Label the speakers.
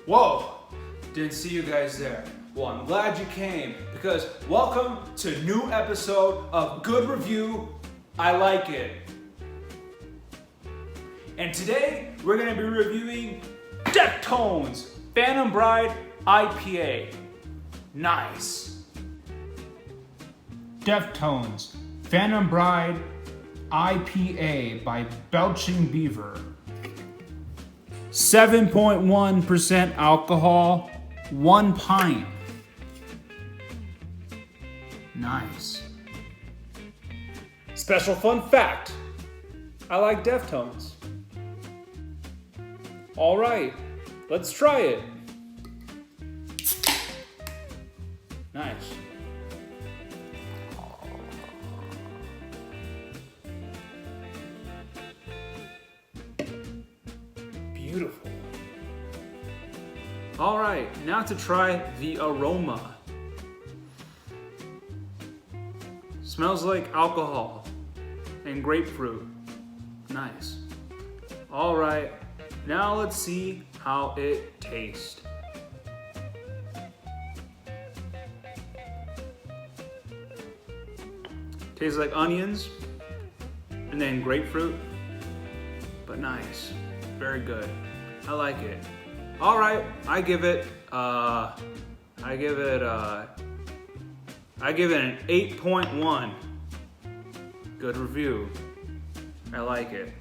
Speaker 1: Whoa, didn't see you guys there. Well, I'm glad you came because welcome to a new episode of Good Review, I Like It. And today we're gonna be reviewing Deftones Phantom Bride IPA. Nice.
Speaker 2: Deftones Phantom Bride IPA by Belching Beaver. 7.1% alcohol, 1 pint. Nice.
Speaker 1: Special fun fact, I like Deftones. All right, let's try it. Nice. Beautiful. All right, now to try the aroma. Smells like alcohol and grapefruit. Nice. All right, now let's see how it tastes. Tastes like onions and then grapefruit, but nice. Very good. I like it. All right, I give it an 8.1. Good review. I like it.